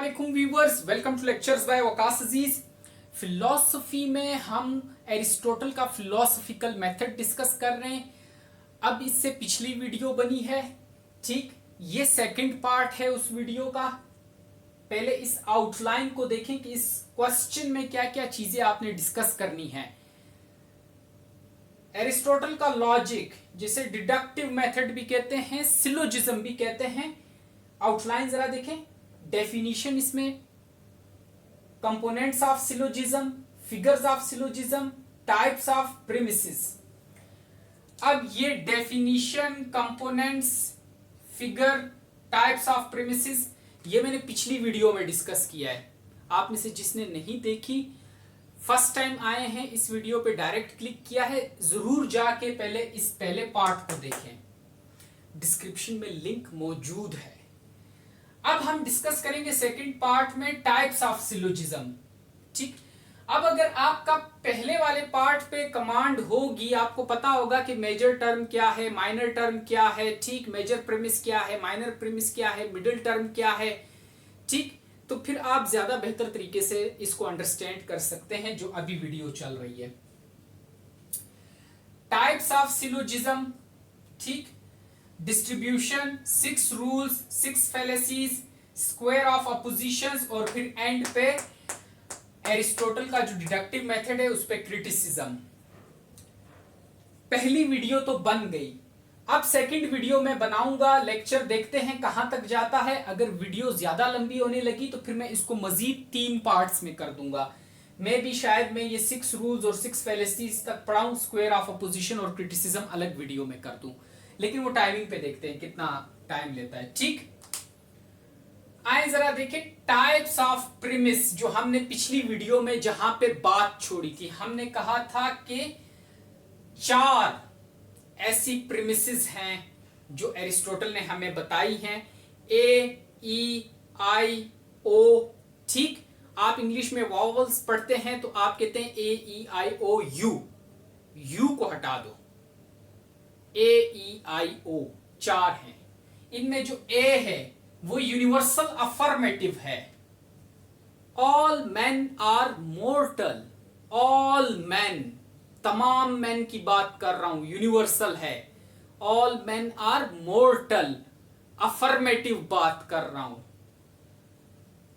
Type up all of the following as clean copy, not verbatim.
वालेकुम viewers, welcome to lectures bye Waqas Aziz. Philosophy में हम एरिस्टोटल का फिलॉसफिकल मेथड डिस्कस कर रहे हैं। अब इससे पिछली वीडियो बनी है, ठीक, ये सेकंड पार्ट है उस वीडियो का। पहले इस आउटलाइन को देखें कि इस क्वेश्चन में क्या क्या चीजें आपने डिस्कस करनी है। एरिस्टोटल का लॉजिक, जिसे डिडक्टिव मेथड भी कहते हैं, सिलोजिज्म भी कहते हैं। आउटलाइन जरा देखें। डेफिनेशन इसमें, components of syllogism, figures of syllogism, types of premises. अब ये definition, components, figure, types of premises, ये मैंने पिछली वीडियो में डिस्कस किया है। आप में से जिसने नहीं देखी, फर्स्ट टाइम आए हैं, इस वीडियो पे डायरेक्ट क्लिक किया है, जरूर जाके पहले इस पहले पार्ट को देखें। डिस्क्रिप्शन में लिंक मौजूद है। अब हम डिस्कस करेंगे सेकंड पार्ट में टाइप्स ऑफ सिलोजिज्म, ठीक। अब अगर आपका पहले वाले पार्ट पे कमांड होगी, आपको पता होगा कि मेजर टर्म क्या है, माइनर टर्म क्या है, ठीक, मेजर प्रीमिस क्या है, माइनर प्रीमिस क्या है, मिडिल टर्म क्या है, ठीक, तो फिर आप ज्यादा बेहतर तरीके से इसको अंडरस्टैंड कर सकते हैं जो अभी वीडियो चल रही है। टाइप्स ऑफ सिलोजिज्म, ठीक, distribution, 6 rules, 6 फैलेसीज, square of oppositions, और फिर एंड पे एरिस्टोटल का जो डिडक्टिव मेथड है उस पे क्रिटिसिज्म। पहली वीडियो तो बन गई, अब सेकंड वीडियो में बनाऊंगा। लेक्चर देखते हैं कहां तक जाता है। अगर वीडियो ज्यादा लंबी होने लगी तो फिर मैं इसको मजीद 3 पार्ट्स में कर दूंगा। मैं भी शायद मैं ये 6 रूल्स और 6 फैलेसीज तक पढ़ाऊं, स्क्वायर ऑफ अपोजिशन और क्रिटिसिज्म अलग वीडियो में कर दूं, लेकिन वो टाइमिंग पे देखते हैं कितना टाइम लेता है, ठीक। आए जरा देखें टाइप्स ऑफ प्रीमिस, जो हमने पिछली वीडियो में जहां पे बात छोड़ी थी। हमने कहा था कि 4 ऐसी प्रीमिसेस हैं जो एरिस्टोटल ने हमें बताई हैं, ए, ई, आई, ओ, ठीक। आप इंग्लिश में वॉवल्स पढ़ते हैं तो आप कहते हैं ए, ई, आई, ओ, यू को हटा दो, ए, ई, आई, ओ 4 हैं। इनमें जो ए है वो यूनिवर्सल अफर्मेटिव है। All man are mortal, all man, तमाम मैन की बात कर रहा हूं, यूनिवर्सल है। All man are mortal, affirmative बात कर रहा हूं।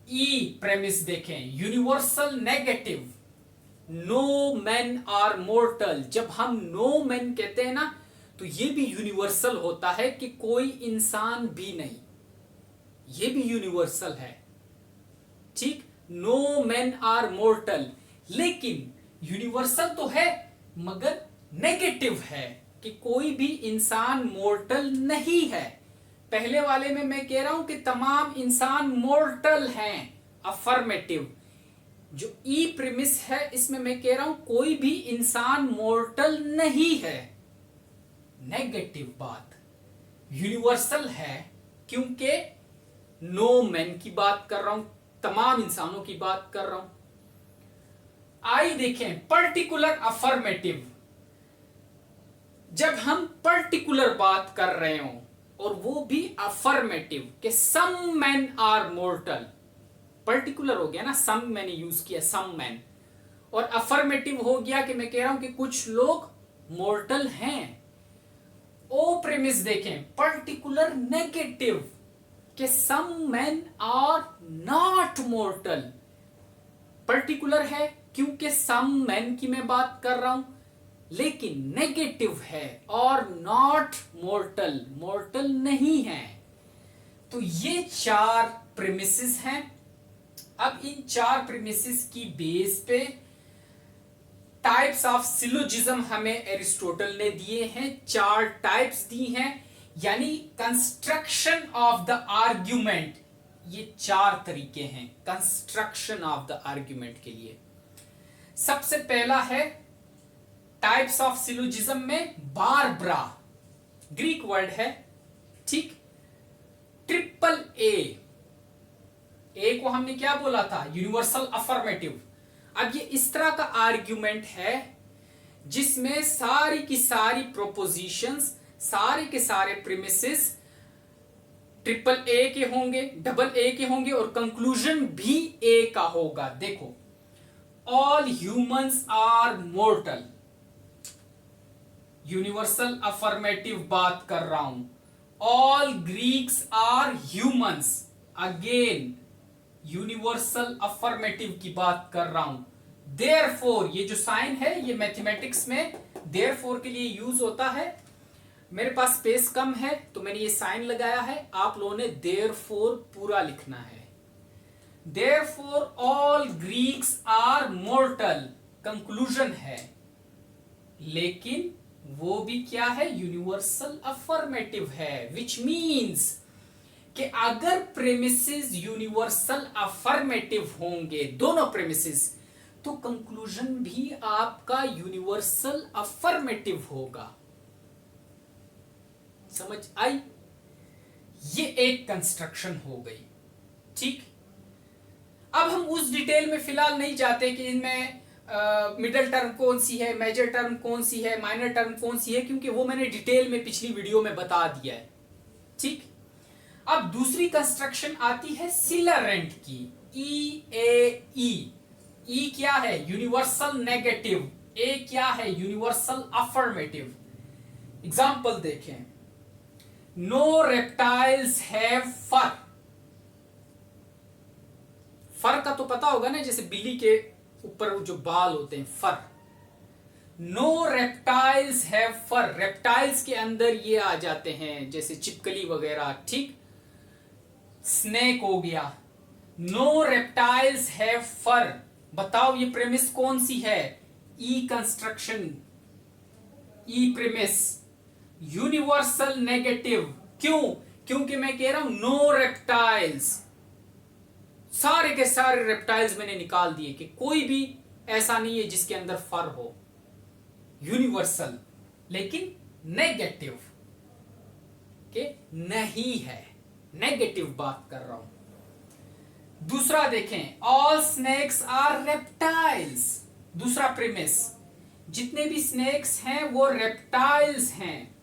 ई प्रेमिस देखें, universal negative, no man are mortal. जब हम नो मैन कहते हैं ना, तो ये भी यूनिवर्सल होता है कि कोई इंसान भी नहीं, ये भी यूनिवर्सल है, ठीक। नो मैन आर मोर्टल, लेकिन यूनिवर्सल तो है मगर नेगेटिव है कि कोई भी इंसान मोर्टल नहीं है। पहले वाले में मैं कह रहा हूं कि तमाम इंसान मोर्टल हैं, अफर्मेटिव। जो ई प्रीमिस है इसमें मैं कह रहा हूं कोई भी इंसान मोर्टल नहीं है, नेगेटिव बात। यूनिवर्सल है क्योंकि नो मैन की बात कर रहा हूं, तमाम इंसानों की बात कर रहा हूं। आई देखें, पर्टिकुलर अफर्मेटिव। जब हम पर्टिकुलर बात कर रहे हो और वो भी अफर्मेटिव कि some man are mortar, particular हो गया ना, सम मैंने यूज किया, सम मैन, और अफर्मेटिव हो गया कि मैं कह रहा हूं कि कुछ लोग मोर्टल हैं। ओ प्रेमिस देखें, पर्टिकुलर नेगेटिव कि some man are not mortal. Particular है क्योंकि सम मैन की मैं बात कर रहा हूं, लेकिन नेगेटिव है और नॉट मोर्टल, मोर्टल नहीं है। तो ये 4 प्रीमिसेस हैं। अब इन 4 प्रीमिसेस की बेस पे टाइप्स ऑफ सिलोजिज्म हमें एरिस्टोटल ने दिए हैं, 4 टाइप्स दी हैं, यानी कंस्ट्रक्शन ऑफ द आर्ग्यूमेंट। ये 4 तरीके हैं कंस्ट्रक्शन ऑफ द आर्ग्यूमेंट के लिए। सबसे पहला है टाइप्स ऑफ सिलोजिज्म में बारब्रा, ग्रीक वर्ड है, ठीक। ट्रिपल ए को हमने क्या बोला था, यूनिवर्सल अफर्मेटिव। अब ये इस तरह का आर्ग्यूमेंट है जिसमें सारी की सारी प्रोपोजिशंस, सारे के सारे प्रीमिसेस ट्रिपल ए के होंगे, डबल ए के होंगे और कंक्लूजन भी ए का होगा। देखो, all humans are mortal, universal affirmative बात कर रहा हूं। All Greeks are humans, again universal affirmative की बात कर रहा हूं। देयरफॉर, ये जो साइन है ये मैथमेटिक्स में देयरफॉर के लिए यूज होता है। मेरे पास स्पेस कम है तो मैंने ये साइन लगाया है, आप लोगों ने देयरफॉर पूरा लिखना है। Therefore all Greeks are mortal, conclusion है, लेकिन वो भी क्या है, यूनिवर्सल अफर्मेटिव है, विच मीन्स कि अगर प्रेमिसेस यूनिवर्सल अफर्मेटिव होंगे, दोनों प्रेमिसेस, तो कंक्लूजन भी आपका यूनिवर्सल अफर्मेटिव होगा। समझ आई? ये एक कंस्ट्रक्शन हो गई, ठीक। अब हम उस डिटेल में फिलहाल नहीं जाते कि इनमें मिडल टर्म कौन सी है, मेजर टर्म कौन सी है, माइनर टर्म कौन सी है, क्योंकि वो मैंने डिटेल में पिछली वीडियो में बता दिया है, ठीक। अब दूसरी कंस्ट्रक्शन आती है सिलरेंट की, ई ए ई। ई क्या है, यूनिवर्सल नेगेटिव, ए क्या है, यूनिवर्सल अफर्मेटिव। एग्जाम्पल देखें, नो रेप्टाइल्स हैव फर। फर का तो पता होगा ना, जैसे बिल्ली के ऊपर जो बाल होते हैं, fur. No reptiles have fur, reptiles के अंदर ये आ जाते हैं जैसे चिपकली वगैरह, ठीक। स्नेक हो गया। नो रेप्टाइल्स हैव फर, बताओ ये प्रेमिस कौन सी है, ई कंस्ट्रक्शन, ई प्रेमिस, यूनिवर्सल नेगेटिव। क्यों? क्योंकि मैं कह रहा हूं नो रेप्टाइल्स, सारे के सारे रेप्टाइल्स मैंने निकाल दिए कि कोई भी ऐसा नहीं है जिसके अंदर फर हो, यूनिवर्सल लेकिन नेगेटिव के नहीं है, नेगेटिव बात कर रहा हूं। दूसरा देखें, ऑल स्नेक्स आर रेप्टाइल्स, दूसरा प्रीमिस, जितने भी स्नेक्स हैं वो रेप्टाइल्स हैं,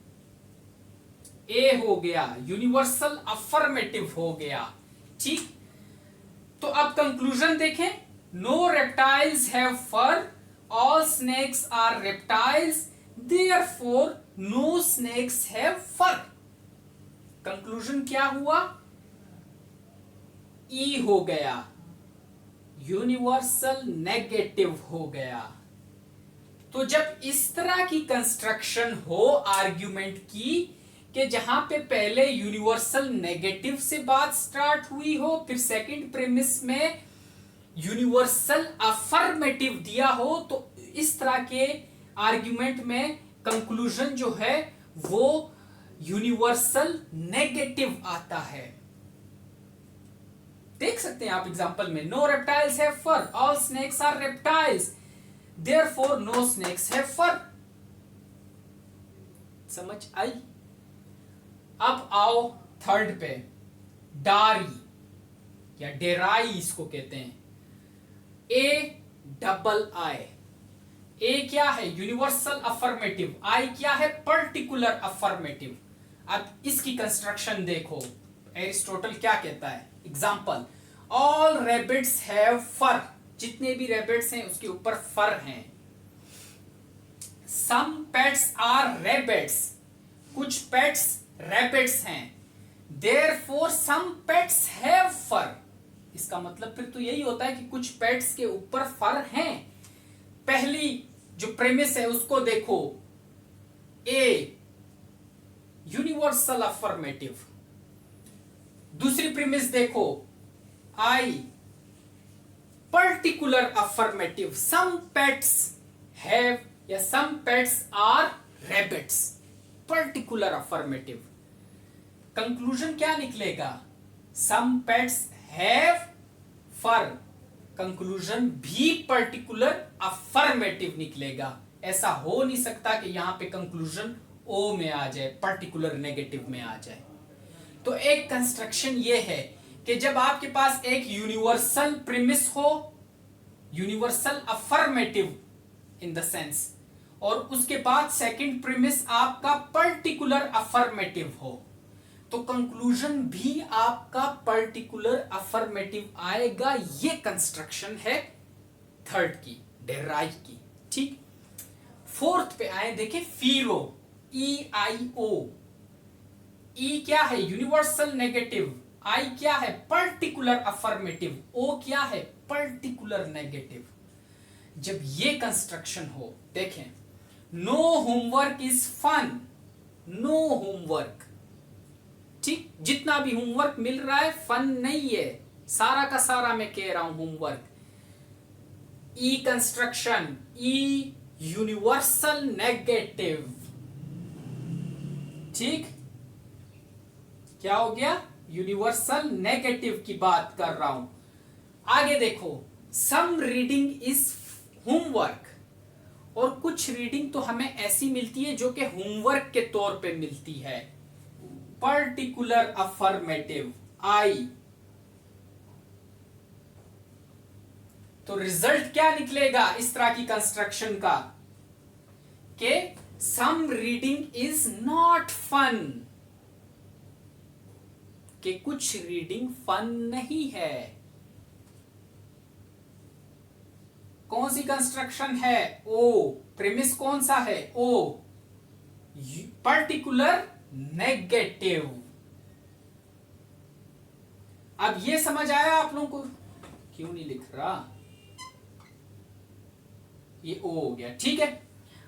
ए हो गया, यूनिवर्सल अफर्मेटिव हो गया, ठीक। तो अब कंक्लूजन देखें, no reptiles have fur, all snakes are reptiles, therefore no snakes have fur. Conclusion क्या हुआ, ई हो गया, यूनिवर्सल नेगेटिव हो गया। तो जब इस तरह की कंस्ट्रक्शन हो आर्ग्यूमेंट की कि जहां पे पहले यूनिवर्सल नेगेटिव से बात स्टार्ट हुई हो, फिर सेकंड प्रेमिस में यूनिवर्सल अफर्मेटिव दिया हो, तो इस तरह के आर्ग्यूमेंट में कंक्लूजन जो है वो यूनिवर्सल नेगेटिव आता है। देख सकते हैं आप एग्जांपल में, no reptiles have fur, all snakes are reptiles, therefore no snakes have fur. समझ आई? अब आओ थर्ड पे, डारी या डेराई इसको कहते हैं, ए डबल आई। ए क्या है, यूनिवर्सल अफर्मेटिव, आई क्या है, पर्टिकुलर अफर्मेटिव। अब इसकी कंस्ट्रक्शन देखो, एरिस्टोटल क्या कहता है, एग्जाम्पल, ऑल रैबिट्स हैव फर, जितने भी रैबिट्स हैं उसके ऊपर फर हैं। सम पेट्स आर रैबिट्स, कुछ पेट्स रैबिट्स हैं, देयरफॉर सम पेट्स हैव फर। इसका मतलब फिर तो यही होता है कि कुछ पेट्स के ऊपर फर हैं। पहली जो प्रेमिस है उसको देखो, ए यूनिवर्सल अफर्मेटिव। दूसरी प्रीमिस देखो, I particular affirmative, some pets have या some pets are rabbits, particular affirmative. Conclusion क्या निकलेगा, some pets have fur, conclusion भी पर्टिकुलर अफर्मेटिव निकलेगा। ऐसा हो नहीं सकता कि यहां पे कंक्लूजन ओ में आ जाए, पर्टिकुलर नेगेटिव में आ जाए। तो एक कंस्ट्रक्शन ये है कि जब आपके पास एक यूनिवर्सल प्रीमिस हो, universal affirmative in the sense, और उसके बाद सेकंड प्रीमिस आपका पर्टिकुलर अफर्मेटिव हो, तो कंक्लूजन भी आपका पर्टिकुलर अफर्मेटिव आएगा। ये कंस्ट्रक्शन है थर्ड की, डेराइव की। ठीक, फोर्थ पे आए, देखें फीरो, EIO। ई क्या है? Universal negative. आई क्या है? Particular affirmative. ओ क्या है? Particular negative. जब ये कंस्ट्रक्शन हो, देखें, no homework is fun, no homework. ठीक, जितना भी होमवर्क मिल रहा है फन नहीं है, सारा का सारा मैं कह रहा हूं होमवर्क। ई कंस्ट्रक्शन, ई यूनिवर्सल नेगेटिव। ठीक, क्या हो गया? यूनिवर्सल नेगेटिव की बात कर रहा हूं। आगे देखो, सम रीडिंग इज होमवर्क, और कुछ रीडिंग तो हमें ऐसी मिलती है जो कि होमवर्क के तौर पे मिलती है। पर्टिकुलर अफर्मेटिव, आई। तो रिजल्ट क्या निकलेगा इस तरह की कंस्ट्रक्शन का? कि some reading is not fun, कि कुछ रीडिंग फन नहीं है। कौन सी कंस्ट्रक्शन है? ओ। प्रेमिस कौन सा है? ओ, पर्टिकुलर नेगेटिव। अब ये समझ आया आप लोगों को? क्यों नहीं लिख रहा? ये ओ हो गया, ठीक है।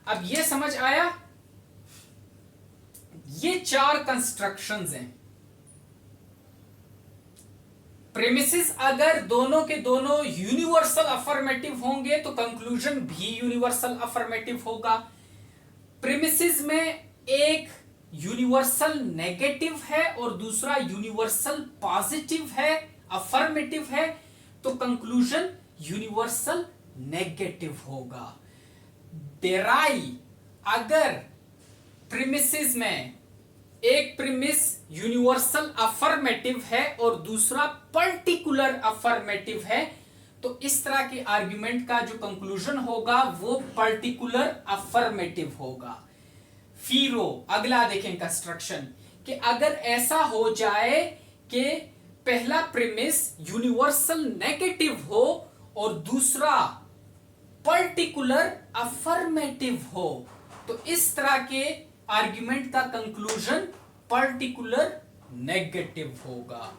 अब ये समझ आया, ये चार कंस्ट्रक्शंस हैं। प्रेमिसेस अगर दोनों के दोनों यूनिवर्सल अफर्मेटिव होंगे तो कंक्लूजन भी यूनिवर्सल अफर्मेटिव होगा। प्रेमिसेस में एक यूनिवर्सल नेगेटिव है और दूसरा यूनिवर्सल पॉजिटिव है, अफर्मेटिव है, तो कंक्लूजन यूनिवर्सल नेगेटिव होगा। डेराई, अगर प्रीमिसेस में एक प्रीमिस यूनिवर्सल अफर्मेटिव है और दूसरा पर्टिकुलर अफर्मेटिव है, तो इस तरह के आर्गुमेंट का जो कंक्लूजन होगा वो पर्टिकुलर अफर्मेटिव होगा। फिरो अगला देखें कंस्ट्रक्शन, कि अगर ऐसा हो जाए कि पहला प्रीमिस यूनिवर्सल नेगेटिव हो और दूसरा पर्टिकुलर अफर्मेटिव हो, तो इस तरह के आर्गुमेंट का कंक्लूजन पर्टिकुलर नेगेटिव होगा।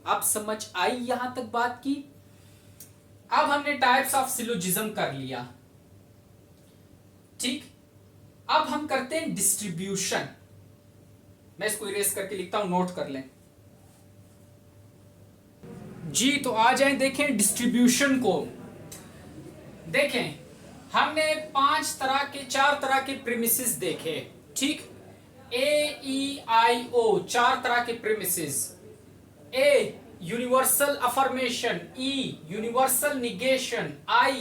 अब समझ आई यहां तक बात की? अब हमने टाइप्स ऑफ सिलोजिज्म कर लिया, ठीक। अब हम करते हैं डिस्ट्रीब्यूशन। मैं इसको इरेज करके लिखता हूं, नोट कर लें जी। तो आ जाएं, देखें डिस्ट्रीब्यूशन को। देखें, हमने चार तरह के प्रीमिसेस देखे, ठीक। AEIO चार तरह के premises. A universal affirmation, E universal negation, I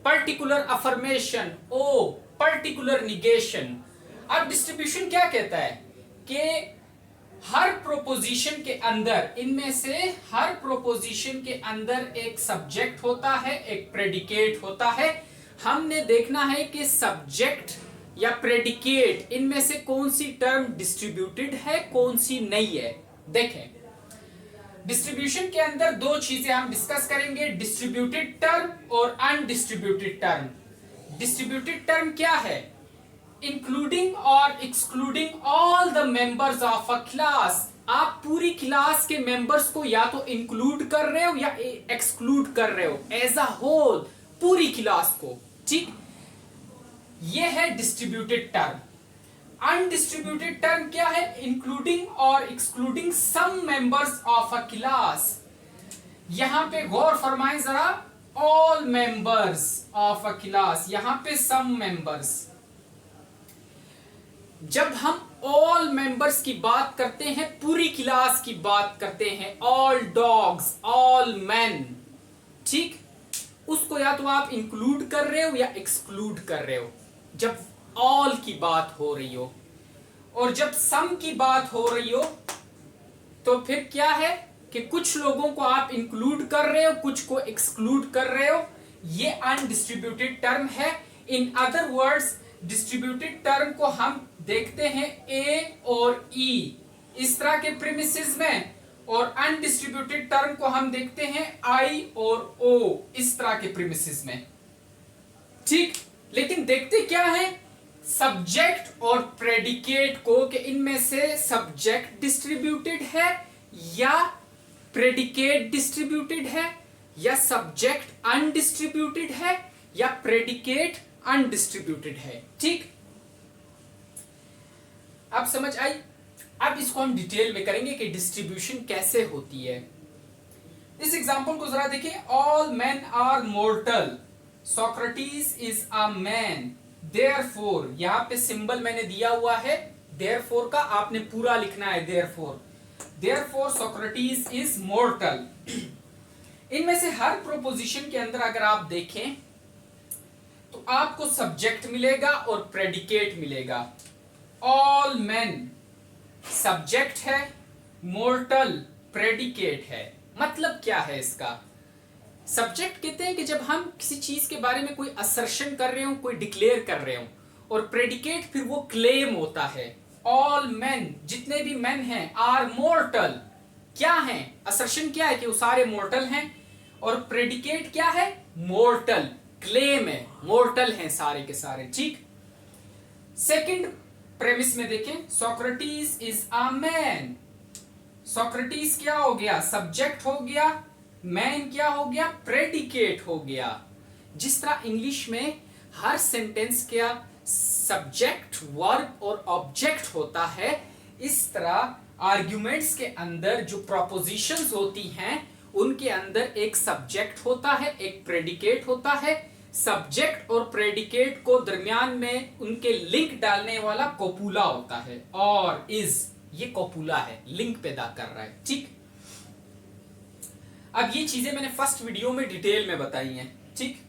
particular affirmation, O particular negation. अब डिस्ट्रीब्यूशन क्या कहता है कि हर प्रोपोजिशन के अंदर, इनमें से हर प्रोपोजिशन के अंदर एक सब्जेक्ट होता है, एक प्रेडिकेट होता है। हमने देखना है कि सब्जेक्ट या प्रेडिकेट, इनमें से कौन सी टर्म डिस्ट्रीब्यूटेड है, कौन सी नहीं है। देखें, डिस्ट्रीब्यूशन के अंदर दो चीजें हम डिस्कस करेंगे, डिस्ट्रीब्यूटेड टर्म और अनडिस्ट्रीब्यूटेड टर्म। डिस्ट्रीब्यूटेड टर्म क्या है? इंक्लूडिंग और excluding all the members of a class. आप पूरी क्लास के मेंबर्स को या तो इंक्लूड कर रहे हो या एक्सक्लूड कर रहे हो, एज अ होल पूरी क्लास को, ठीक। यह है डिस्ट्रीब्यूटेड टर्म। अनडिस्ट्रीब्यूटेड टर्म क्या है? इंक्लूडिंग और excluding some members of a class. यहां पे गौर फरमाएं जरा, all members of a class, यहां पे सम मेंबर्स। जब हम ऑल मेंबर्स की बात करते हैं, पूरी क्लास की बात करते हैं, ऑल डॉग्स, ऑल मैन, ठीक, उसको या तो आप इंक्लूड कर रहे हो या एक्सक्लूड कर रहे हो जब ऑल की बात हो रही हो। और जब सम की बात हो रही हो तो फिर क्या है कि कुछ लोगों को आप इंक्लूड कर रहे हो, कुछ को एक्सक्लूड कर रहे हो। ये अनडिस्ट्रीब्यूटेड टर्म है। In other words, distributed term को हम देखते हैं ए और ई इस तरह के प्रीमिसेस में, और अनडिस्ट्रीब्यूटेड टर्म को हम देखते हैं आई और ओ इस तरह के प्रीमिसेस में। ठीक, लेकिन देखते क्या है सब्जेक्ट और प्रेडिकेट को, कि इनमें से सब्जेक्ट डिस्ट्रीब्यूटेड है या प्रेडिकेट डिस्ट्रीब्यूटेड है, या सब्जेक्ट अनडिस्ट्रीब्यूटेड है, या प्रेडिकेट अनडिस्ट्रीब्यूटेड है। ठीक, अब समझ आई। अब इसको हम डिटेल में करेंगे कि डिस्ट्रीब्यूशन कैसे होती है। इस एग्जांपल को जरा देखिए, all man are mortal, Socrates is a man, therefore, यहां पे सिंबल मैंने दिया हुआ है देयरफॉर का, आपने पूरा लिखना है देयरफॉर सोक्रेटिस इज मोर्टल। इनमें से हर प्रोपोजिशन के अंदर अगर आप देखें तो आपको सब्जेक्ट मिलेगा और प्रेडिकेट मिलेगा। ऑल मैन सब्जेक्ट है, मोर्टल प्रेडिकेट है। मतलब क्या है इसका? सब्जेक्ट कहते हैं कि जब हम किसी चीज के बारे में कोई असर्शन कर रहे हो, कोई डिक्लेयर कर रहे हो, और प्रेडिकेट फिर वो क्लेम होता है। ऑल मैन, जितने भी मैन हैं, आर मोर्टल, क्या है? असर्शन क्या है कि वो सारे मोर्टल हैं, और प्रेडिकेट क्या है? मोर्टल, क्लेम है, मोर्टल हैं सारे के सारे। ठीक, सेकंड प्रेमिस में देखें, Socrates is a man, Socrates क्या हो गया? सब्जेक्ट हो गया, मैन क्या हो गया? प्रेडिकेट हो गया। जिस तरह इंग्लिश में हर सेंटेंस का सब्जेक्ट, वर्ब और ऑब्जेक्ट होता है, इस तरह आर्ग्यूमेंट्स के अंदर जो प्रोपोजिशंस होती हैं उनके अंदर एक सब्जेक्ट होता है, एक प्रेडिकेट होता है। सब्जेक्ट और प्रेडिकेट को दरमियान में उनके लिंक डालने वाला कोपुला होता है, और इज, ये कोपुला है, लिंक पैदा कर रहा है। ठीक, अब ये चीजें मैंने फर्स्ट वीडियो में डिटेल में बताई हैं। ठीक,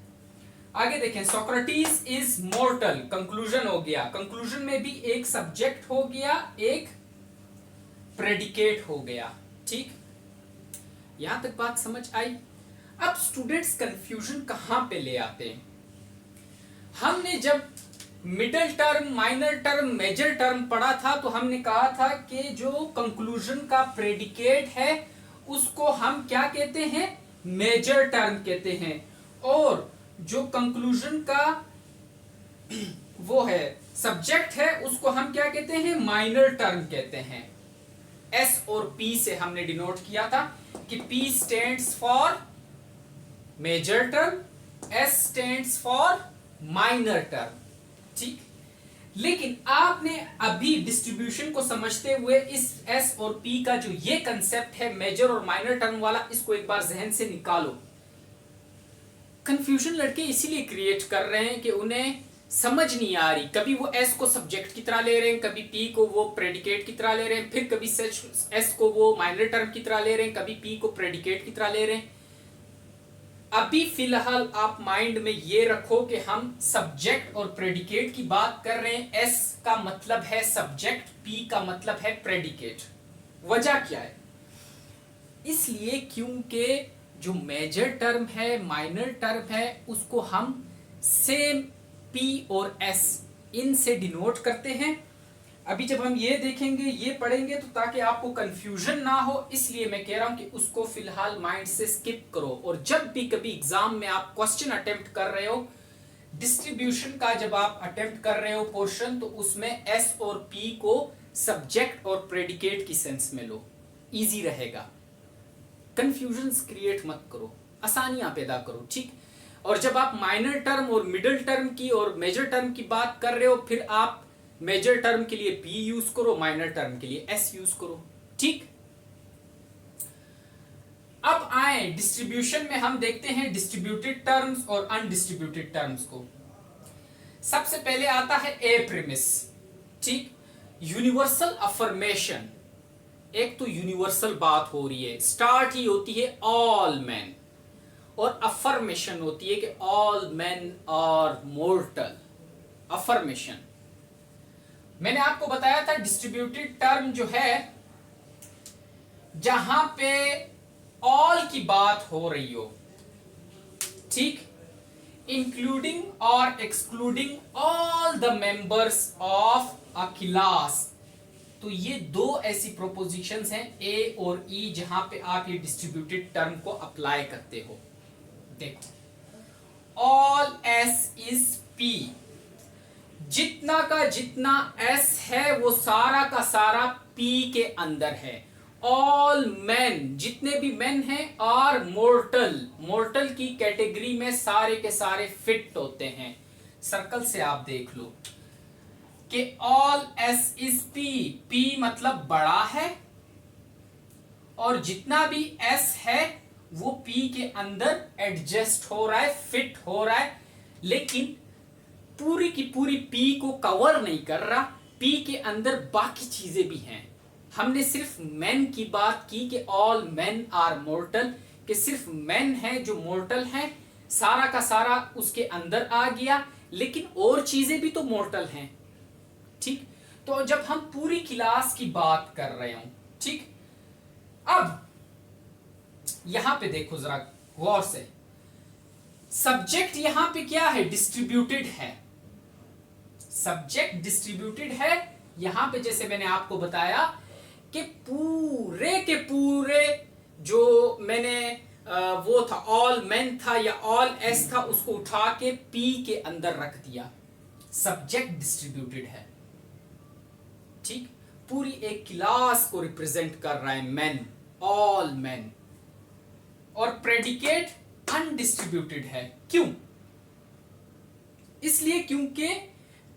आगे देखें, सोक्रेटिस इज मोर्टल, कंक्लूजन हो गया। कंक्लूजन में भी एक सब्जेक्ट हो गया, एक प्रेडिकेट हो गया। ठीक, यहां तक बात समझ आई। अब स्टूडेंट्स कंफ्यूजन कहां पे ले आते हैं? हमने जब middle term, minor term, major term पढ़ा था तो हमने कहा था कि जो कंक्लूजन का प्रेडिकेट है उसको हम क्या कहते हैं? मेजर टर्म कहते हैं, और जो कंक्लूजन का वो है सब्जेक्ट है उसको हम क्या कहते हैं? माइनर टर्म कहते हैं। एस और पी से हमने डिनोट किया था कि P stands for major term, S stands for minor term. ठीक, लेकिन आपने अभी डिस्ट्रीब्यूशन को समझते हुए इस S और P का जो ये कंसेप्ट है मेजर और माइनर टर्म वाला, इसको एक बार जहन से निकालो। कंफ्यूजन लड़के इसीलिए क्रिएट कर रहे हैं कि उन्हें समझ नहीं आ रही। कभी वो S को सब्जेक्ट की तरह ले रहे हैं, कभी P को वो प्रेडिकेट की तरह ले रहे हैं, फिर कभी S को वो माइनर टर्म की तरह ले रहे हैं, कभी P को प्रेडिकेट की तरह ले रहे हैं। अभी फिलहाल आप माइंड में ये रखो कि हम सब्जेक्ट और प्रेडिकेट की बात कर रहे हैं। S का मतलब है सब्जेक्ट, P का मतलब है प्रेडिकेट। वजह क्या है? इसलिए क्योंकि जो मेजर टर्म है, माइनर टर्म है, उसको हम सेम P और S इनसे डिनोट करते हैं। अभी जब हम ये देखेंगे, ये पढ़ेंगे, तो ताकि आपको कंफ्यूजन ना हो इसलिए मैं कह रहा हूं कि उसको फिलहाल माइंड से स्किप करो। और जब भी कभी एग्जाम में आप क्वेश्चन अटेम्प्ट कर रहे हो, डिस्ट्रीब्यूशन का जब आप अटेम्प्ट कर रहे हो पोर्शन, तो उसमें S और P को सब्जेक्ट और प्रेडिकेट की सेंस में लो, इजी रहेगा। कंफ्यूजन क्रिएट मत करो, आसानियां पैदा करो। ठीक, और जब आप माइनर टर्म और मिडिल टर्म की और मेजर टर्म की बात कर रहे हो, फिर आप मेजर टर्म के लिए P यूज करो, माइनर टर्म के लिए S यूज करो। ठीक, अब आए डिस्ट्रीब्यूशन में, हम देखते हैं डिस्ट्रीब्यूटेड टर्म्स और अनडिस्ट्रीब्यूटेड टर्म्स को। सबसे पहले आता है ए प्रीमिस। ठीक, यूनिवर्सल अफर्मेशन। एक तो यूनिवर्सल बात हो रही है, स्टार्ट ही होती है ऑल मैन, और अफर्मेशन होती है कि all man are mortal. Affirmation मैंने आपको बताया था डिस्ट्रीब्यूटेड टर्म जो है, जहां पे ऑल की बात हो रही हो, ठीक, इंक्लूडिंग और excluding all the members of a class. तो ये दो ऐसी प्रोपोजिशंस हैं ए और ई जहां पे आप ये डिस्ट्रीब्यूटेड टर्म को अप्लाई करते हो। देखो ऑल एस इज पी, जितना का जितना एस है वो सारा का सारा पी के अंदर है। ऑल मैन, जितने भी मैन हैं, आर मोर्टल, मोर्टल की कैटेगरी में सारे के सारे फिट होते हैं। सर्कल से आप देख लो कि all S is P, P मतलब बड़ा है और जितना भी एस है वो पी के अंदर एडजस्ट हो रहा है, फिट हो रहा है, लेकिन पूरी की पूरी पी को कवर नहीं कर रहा। पी के अंदर बाकी चीजें भी हैं। हमने सिर्फ मैन की बात की कि ऑल मैन आर मोर्टल, कि सिर्फ मैन है जो मोर्टल है, सारा का सारा उसके अंदर आ गया, लेकिन और चीजें भी तो मोर्टल हैं। ठीक, तो जब हम पूरी क्लास की बात कर रहे हो, ठीक, अब यहां पे देखो जरा गौर से, सब्जेक्ट यहां पे क्या है, डिस्ट्रीब्यूटेड है। सब्जेक्ट डिस्ट्रीब्यूटेड है यहां पे, जैसे मैंने आपको बताया कि पूरे के पूरे जो मैंने वो था ऑल मैन था या ऑल एस था, उसको उठा के पी के अंदर रख दिया। सब्जेक्ट डिस्ट्रीब्यूटेड है, ठीक, पूरी एक क्लास को रिप्रेजेंट कर रहा है मैन, ऑल मैन। और प्रेडिकेट अनडिस्ट्रीब्यूटेड है। क्यों? इसलिए क्योंकि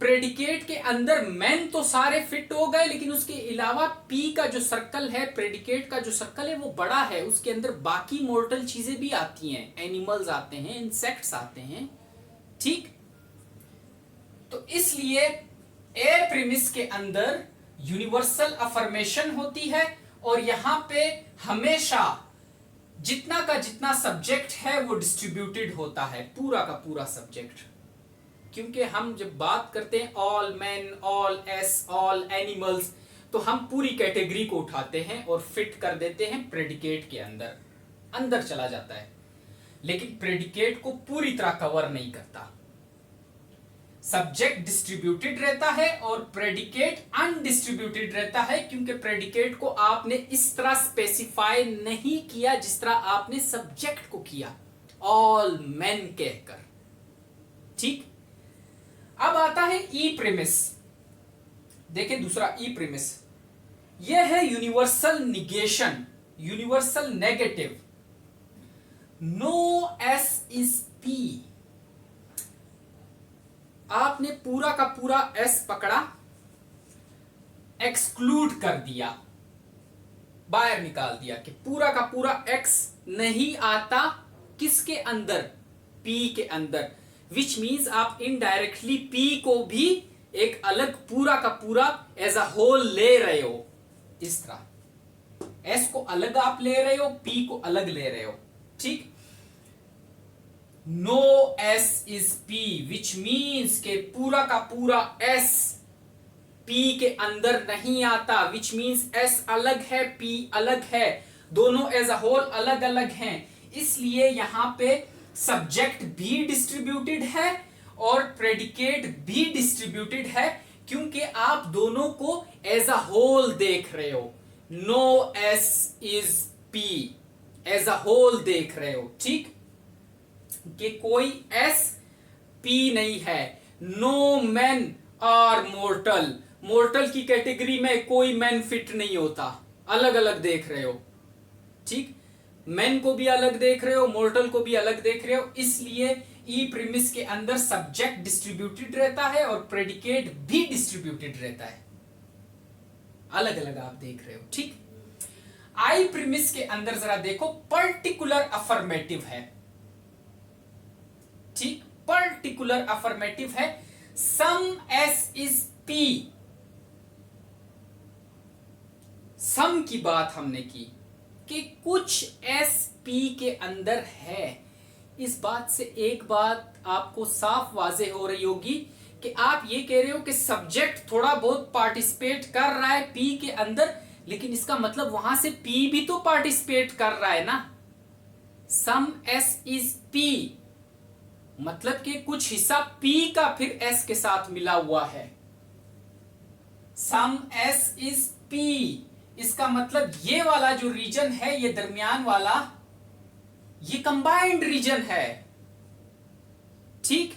प्रेडिकेट के अंदर मैन तो सारे फिट हो गए, लेकिन उसके अलावा पी का जो सर्कल है, प्रेडिकेट का जो सर्कल है वो बड़ा है, उसके अंदर बाकी मोर्टल चीजें भी आती हैं, एनिमल्स आते हैं, इंसेक्ट्स आते हैं। ठीक, तो इसलिए ए प्रीमिस के अंदर यूनिवर्सल अफर्मेशन होती है और यहां पे हमेशा जितना का जितना सब्जेक्ट है वो डिस्ट्रीब्यूटेड होता है, पूरा का पूरा सब्जेक्ट। क्योंकि हम जब बात करते हैं all man, all S, all animals, तो हम पूरी कैटेगरी को उठाते हैं और फिट कर देते हैं प्रेडिकेट के अंदर, अंदर चला जाता है, लेकिन प्रेडिकेट को पूरी तरह कवर नहीं करता। सब्जेक्ट डिस्ट्रीब्यूटेड रहता है और प्रेडिकेट अनडिस्ट्रीब्यूटेड रहता है, क्योंकि प्रेडिकेट को आपने इस तरह स्पेसिफाई नहीं किया जिस तरह आपने सब्जेक्ट को किया, ऑल मैन कहकर। ठीक, अब आता है ई प्रीमिस। देखें दूसरा ई प्रीमिस, यह है universal negation, universal negative. No S is P, आपने पूरा का पूरा एस पकड़ा, एक्सक्लूड कर दिया, बाहर निकाल दिया कि पूरा का पूरा एक्स नहीं आता किसके अंदर, पी के अंदर। विच मीन्स आप इनडायरेक्टली पी को भी एक अलग पूरा का पूरा एज अ होल ले रहे हो। इस तरह एस को अलग आप ले रहे हो, पी को अलग ले रहे हो। ठीक, no S is P, which means के पूरा का पूरा एस पी के अंदर नहीं आता, विच मीन्स एस अलग है, पी अलग है, दोनों एज अ होल अलग अलग हैं। इसलिए यहां पे सब्जेक्ट भी डिस्ट्रीब्यूटेड है और प्रेडिकेट भी डिस्ट्रीब्यूटेड है, क्योंकि आप दोनों को एज अ होल देख रहे हो। No S is P, as a whole देख रहे हो। ठीक, कि कोई एस पी नहीं है। No man are mortal, mortal की कैटेगरी में कोई मैन फिट नहीं होता, अलग अलग देख रहे हो। ठीक, मैन को भी अलग देख रहे हो, मोर्टल को भी अलग देख रहे हो। इसलिए ई प्रीमिस के अंदर सब्जेक्ट डिस्ट्रीब्यूटेड रहता है और प्रेडिकेट भी डिस्ट्रीब्यूटेड रहता है, अलग अलग आप देख रहे हो। ठीक, आई प्रीमिस के अंदर जरा देखो, पर्टिकुलर अफर्मेटिव है। ठीक, पर्टिकुलर अफर्मेटिव है। सम एस इज पी, सम की बात हमने की कि कुछ एस पी के अंदर है। इस बात से एक बात आपको साफ वाजे हो रही होगी कि आप ये कह रहे हो कि सब्जेक्ट थोड़ा बहुत पार्टिसिपेट कर रहा है पी के अंदर, लेकिन इसका मतलब वहां से पी भी तो पार्टिसिपेट कर रहा है ना। सम एस इज पी मतलब कि कुछ हिस्सा पी का फिर एस के साथ मिला हुआ है। सम एस इज पी। इसका मतलब ये वाला जो रीजन है, ये दरमियान वाला, ये कंबाइंड रीजन है। ठीक,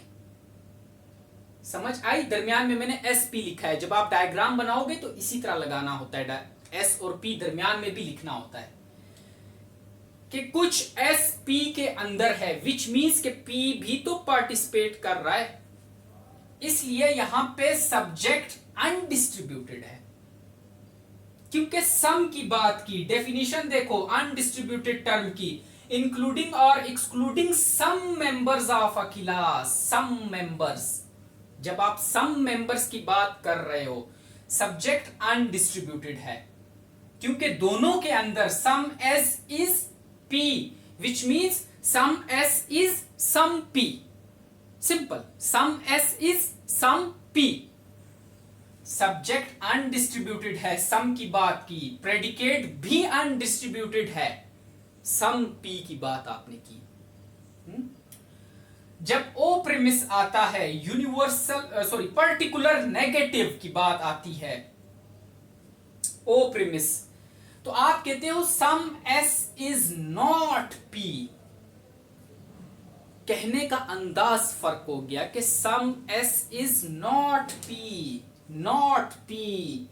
समझ आई? दरमियान में मैंने एस पी लिखा है। जब आप डायग्राम बनाओगे तो इसी तरह लगाना होता है, एस और पी दरमियान में भी लिखना होता है कि कुछ एस पी के अंदर है, विच मीन्स के पी भी तो पार्टिसिपेट कर रहा है, इसलिए यहां पे सब्जेक्ट अनडिस्ट्रीब्यूटेड है। क्योंकि सम की बात की, डेफिनेशन देखो अनडिस्ट्रीब्यूटेड टर्म की, इंक्लूडिंग और excluding some members of a class. Some members, जब आप सम मेंबर्स की बात कर रहे हो, सब्जेक्ट अनडिस्ट्रीब्यूटेड है क्योंकि दोनों के अंदर some S is P, which means some S is some P. Simple, some S is some P. Subject undistributed है, सम की बात की, प्रेडिकेट भी अनडिस्ट्रीब्यूटेड है, सम पी की बात आपने की। जब ओ प्रीमिस आता है, यूनिवर्सल पर्टिकुलर नेगेटिव की बात आती है, ओ प्रीमिस, तो आप कहते हो some S is not P. कहने का अंदाज फर्क हो गया कि some S is not P, not P.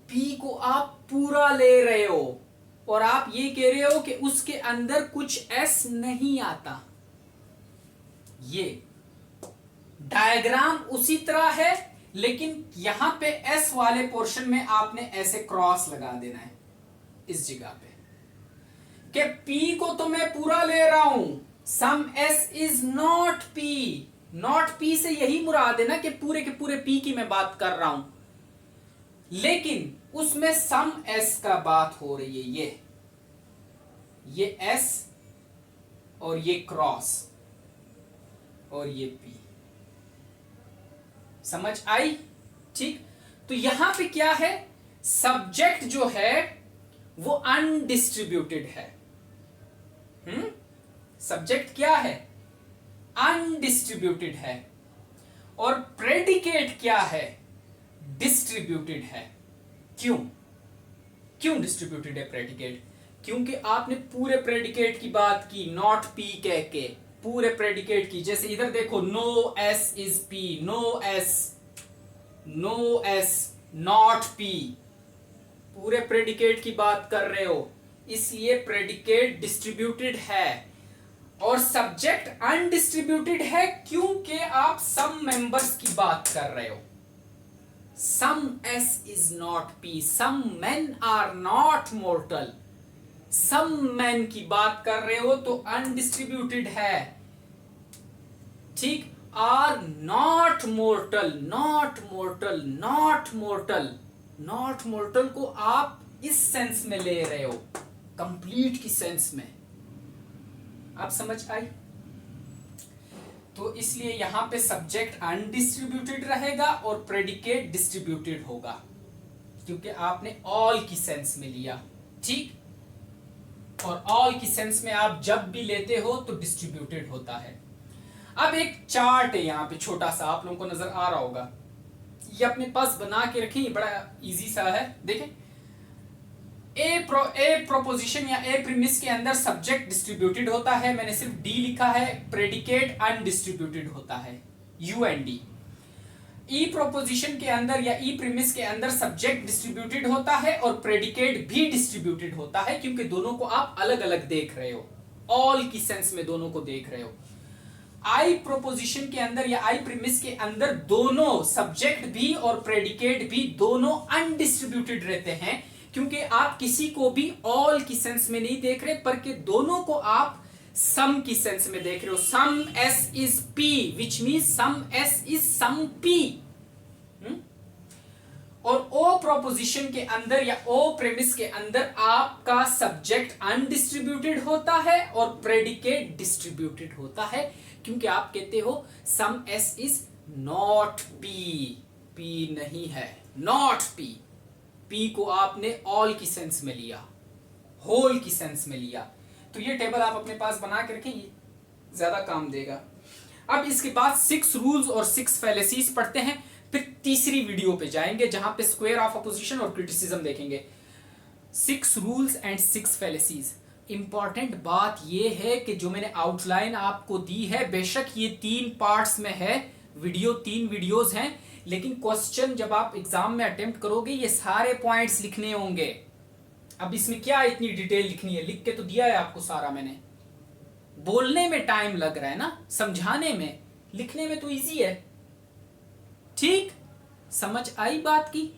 P को आप पूरा ले रहे हो और आप ये कह रहे हो कि उसके अंदर कुछ एस नहीं आता। ये डायग्राम उसी तरह है, लेकिन यहां पे एस वाले पोर्शन में आपने ऐसे क्रॉस लगा देना है इस जगह पे कि पी को तो मैं पूरा ले रहा हूं, some S is not P. Not P से यही मुराद है ना कि पूरे के पूरे पी की मैं बात कर रहा हूं, लेकिन उसमें सम एस का बात हो रही है। ये एस और ये क्रॉस और ये पी, समझ आई? ठीक, तो यहां पे क्या है, सब्जेक्ट जो है वो अनडिस्ट्रीब्यूटेड है। सब्जेक्ट क्या है? अनडिस्ट्रीब्यूटेड है। और प्रेडिकेट क्या है? डिस्ट्रीब्यूटेड है। क्यों क्यों डिस्ट्रीब्यूटेड है प्रेडिकेट? क्योंकि आपने पूरे प्रेडिकेट की बात की, नॉट पी कह के, पूरे प्रेडिकेट की। जैसे इधर देखो, no S is P, no S not P, पूरे प्रेडिकेट की बात कर रहे हो, इसलिए प्रेडिकेट डिस्ट्रीब्यूटेड है। और सब्जेक्ट अनडिस्ट्रीब्यूटेड है क्योंकि आप सम मेंबर्स की बात कर रहे हो। Some S is not P, some men are not mortal. Some man की बात कर रहे हो तो अनडिस्ट्रीब्यूटेड है। ठीक, are not mortal, not mortal, not mortal. Not mortal को आप इस सेंस में ले रहे हो, कंप्लीट की सेंस में। आप समझ आई? तो इसलिए यहां पे सब्जेक्ट अनडिस्ट्रीब्यूटेड रहेगा और प्रेडिकेट डिस्ट्रीब्यूटेड होगा, क्योंकि आपने ऑल की सेंस में लिया। ठीक, और ऑल की सेंस में आप जब भी लेते हो तो डिस्ट्रीब्यूटेड होता है। अब एक चार्ट है यहां पे छोटा सा, आप लोगों को नजर आ रहा होगा, ये अपने पास बना के रखें, ये बड़ा इजी सा है। देखें, ए प्रोपोजिशन या ए प्रीमिस के अंदर सब्जेक्ट डिस्ट्रीब्यूटेड होता है, मैंने सिर्फ डी लिखा है। प्रेडिकेट अनडिस्ट्रीब्यूटेड होता है, you and D. E proposition के अंदर या ई प्रीमिस के अंदर सब्जेक्ट डिस्ट्रीब्यूटेड होता है और प्रेडिकेट भी डिस्ट्रीब्यूटेड होता है, क्योंकि दोनों को आप अलग अलग देख रहे हो, ऑल की सेंस में दोनों को देख रहे हो। आई प्रोपोजिशन के अंदर या आई प्रीमिस के अंदर दोनों सब्जेक्ट भी और प्रेडिकेट भी दोनों अनडिस्ट्रीब्यूटेड रहते हैं, क्योंकि आप किसी को भी ऑल की सेंस में नहीं देख रहे, बल्कि दोनों को आप सम की सेंस में देख रहे हो। Some S is P, which means some S is some P. और ओ प्रोपोजिशन के अंदर या ओ प्रेमिस के अंदर आपका सब्जेक्ट अनडिस्ट्रीब्यूटेड होता है और प्रेडिकेट डिस्ट्रीब्यूटेड होता है, क्योंकि आप कहते हो some S is not P, P नहीं है, नॉट पी। पी को आपने ऑल की सेंस में लिया, होल की सेंस में लिया। तो ये टेबल आप अपने पास बना के रखें, ज्यादा काम देगा। अब इसके बाद 6 रूल्स और 6 फैलेसीज पढ़ते हैं, फिर तीसरी वीडियो पे जाएंगे जहां पे स्क्वायर ऑफ अपोजिशन और क्रिटिसिज्म देखेंगे। 6 रूल्स एंड 6 फैलेसीज। इंपॉर्टेंट बात यह है कि जो मैंने आउटलाइन आपको दी है, बेशक ये 3 पार्ट्स में है, वीडियो 3 वीडियोस हैं, लेकिन क्वेश्चन जब आप एग्जाम में अटेम्प्ट करोगे ये सारे पॉइंट्स लिखने होंगे। अब इसमें क्या इतनी डिटेल लिखनी है, लिख के तो दिया है आपको सारा मैंने। बोलने में टाइम लग रहा है ना, समझाने में, लिखने में तो इजी है। ठीक, समझ आई बात की।